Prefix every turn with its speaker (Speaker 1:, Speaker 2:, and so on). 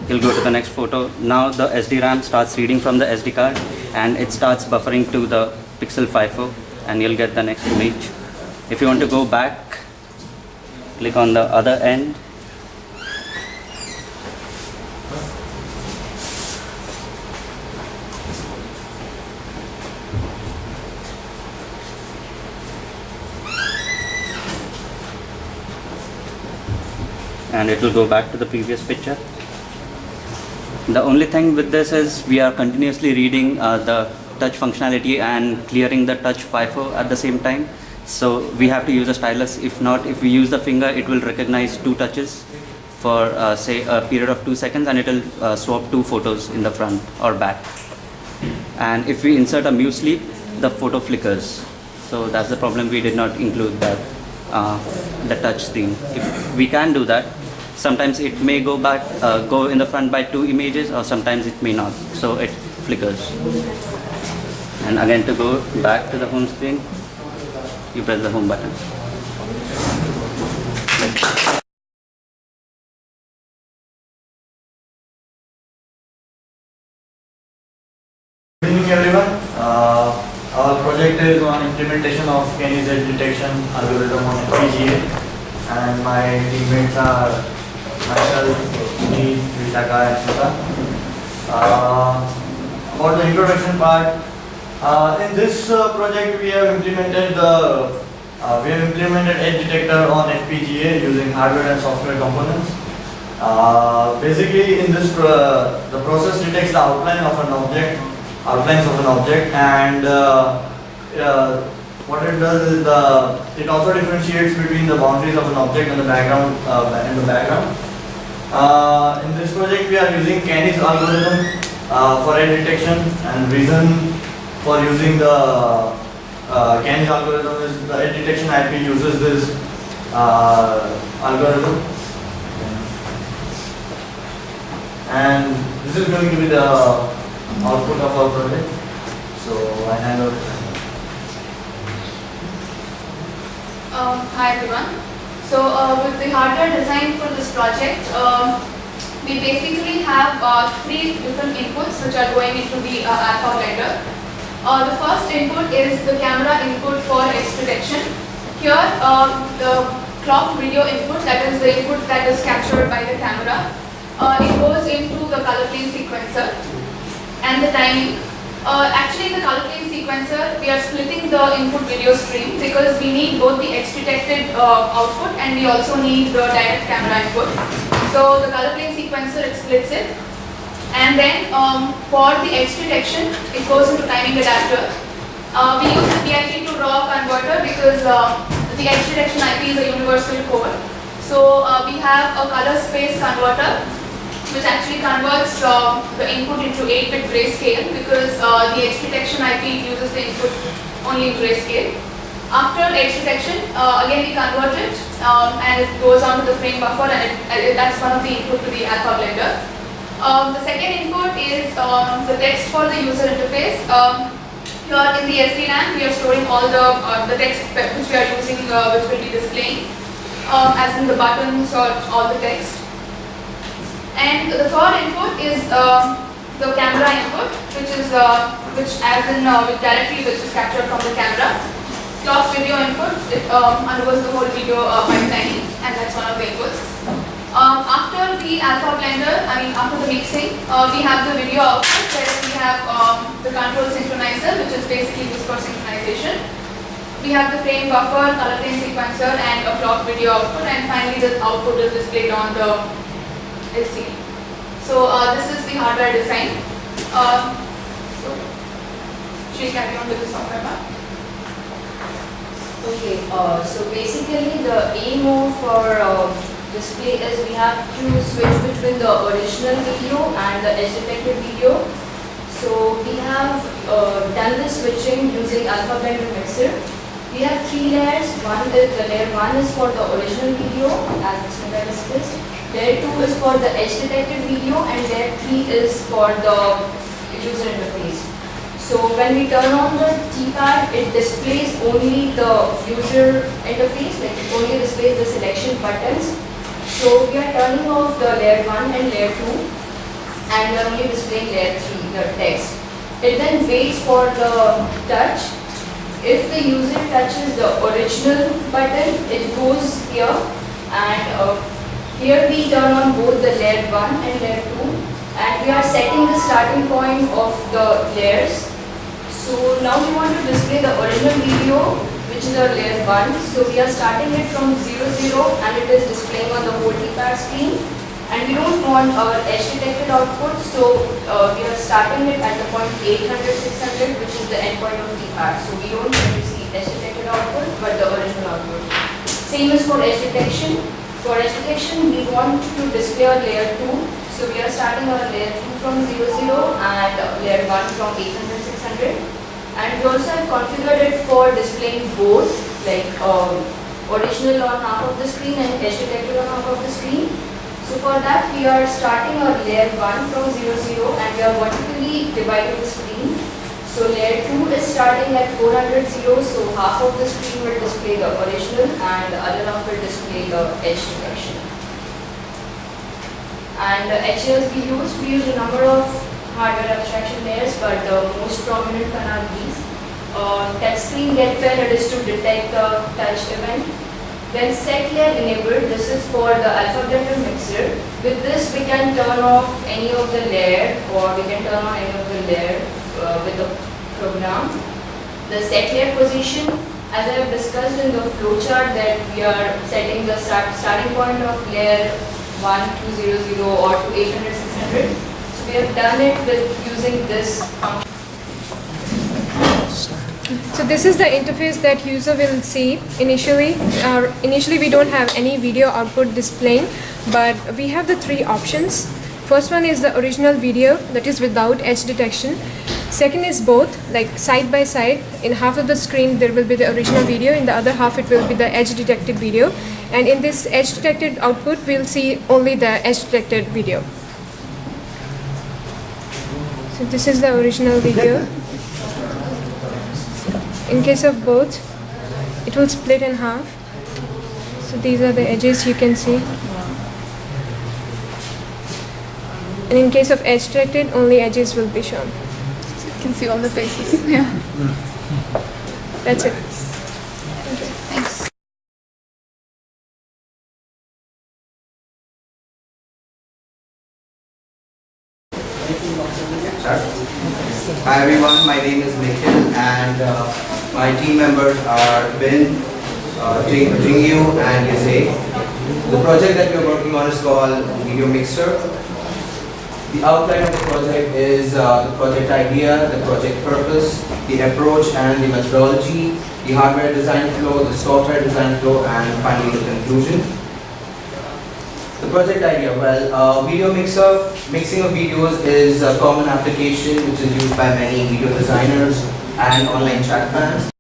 Speaker 1: You'll go to the next photo. Now the SD RAM starts reading from the SD card and it starts buffering to the Pixel 5.4 and you'll get the next image. If you want to go back, click on the other end. And it will go back to the previous picture. The only thing with this is we are continuously reading the touch functionality and clearing the touch FIFO at the same time. So we have to use a stylus. If not, if we use the finger, it will recognize two touches for say a period of 2 seconds and it will swap two photos in the front or back. And if we insert a mute sleep, the photo flickers. So that's the problem, we did not include that, the touch theme. If we can do that, sometimes it may go back, go in the front by 2 images or sometimes it may not. So it flickers. And again, to go back to the home screen, you press the home button.
Speaker 2: Good evening everyone. Our project is on implementation of Kenny's edge detection algorithm on FPGA, and my teammates are myself, Puneet, Vitaka and Sudha. For the introduction part, in this project we have implemented edge detector on FPGA using hardware and software components. Basically, in this the process detects the outlines of an object, and what it does is it also differentiates between the boundaries of an object and the background. In this project, we are using Kenny's algorithm for edge detection, and reason for using the Kenny's algorithm is the edge detection IP uses this algorithm, and this is going to be the output of our project. So I hand over.
Speaker 3: Hi everyone. So with the hardware design for this project, we basically have 3 different inputs which are going into the alpha blender. The first input is the camera input for edge detection. Here the clock video input, that is the input that is captured by the camera, it goes into the color plane sequencer. And the timing. Actually, in the color plane sequencer, we are splitting the input video stream because we need both the edge detected output and we also need the direct camera input. So the color plane sequencer, it splits it. And then for the edge detection, it goes into timing adapter. We use the PIP to raw converter because the edge detection IP is a universal code. So we have a color space converter which actually converts the input into 8-bit grayscale because the edge detection IP uses the input only in grayscale. After edge detection, again we convert it and it goes on to the frame buffer, and that's one of the input to the alpha blender. The second input is the text for the user interface. Here in the SDRAM, we are storing all the text which we are using, which will be displaying, as in the buttons or all the text. And the third input is the camera input, which is which is captured from the camera. Clock video input, it undergoes the whole video pipelining, and that's one of the inputs. After the alpha blender, after the mixing, we have the video output where we have the control synchronizer, which is basically used for synchronization. We have the frame buffer, color plane sequencer, and a clock video output, and finally the output is displayed on the LCD. So this is the hardware design. So she'll carry on with the software part.
Speaker 4: Okay, so basically the aim of our display is we have to switch between the original video and the edge detected video. So we have done the switching using alpha blender mixer. We have 3 layers. The layer 1 is for the original video, as Mr. discussed. Layer 2 is for the edge detected video, and layer 3 is for the user interface. So when we turn on the keypad, it displays only the user interface, like it only displays the selection buttons. So we are turning off the layer 1 and layer 2 and we are only displaying layer 3, the text. It then waits for the touch. If the user touches the original button, it goes here, and here we turn on both the layer 1 and layer 2, and we are setting the starting point of the layers. So now we want to display the original video, which is our layer 1. So we are starting it from 0, 0, and it is displaying on the whole keypad screen. And we don't want our edge detected output, so we are starting it at the point 800, 600, which is the endpoint of keypad. So we don't want to see edge detected output, but the original output. Same is for edge detection. For edge detection, we want to display our layer 2. So we are starting our layer 2 from 0, 0 and layer 1 from 800, 600. And we also have configured it for displaying both, like original on half of the screen and edge detected on half of the screen. So for that, we are starting our layer 1 from 0, 0 and we are vertically dividing the screen. So layer 2 is starting at 400 zeros, so half of the screen will display the original and the other half will display the edge detection. And the HLs we use a number of hardware abstraction layers, but the most prominent one are these. Touch screen get pair, it is to detect the touch event. Then set layer enabled, this is for the alpha blender mixer. With this we can turn off any of the layer or we can turn on any of the layer with the program. The set layer position, as I have discussed in the flowchart, that we are setting the starting point of layer 1200 or to 800, 600. So we have done it with using this function.
Speaker 5: So this is the interface that user will see initially. Initially we don't have any video output displaying, but we have the three options. First one is the original video, that is without edge detection. Second is both, like side by side. In half of the screen there will be the original video, in the other half it will be the edge detected video. And in this edge detected output we'll see only the edge detected video. So this is the original video. In case of both, it will split in half. So these are the edges you can see. And in case of edge detected, only edges will be shown.
Speaker 6: So you can see all the faces. Yeah.
Speaker 5: That's it.
Speaker 6: Thanks.
Speaker 7: Hi everyone, my name is Nikhil and my team members are Ben, Jingyu and Yusei. The project that we are working on is called Video Mixer. The outline of the project is the project idea, the project purpose, the approach and the methodology, the hardware design flow, the software design flow, and finally the conclusion. The project idea, well, video mixer, mixing of videos is a common application which is used by many video designers and online chat fans.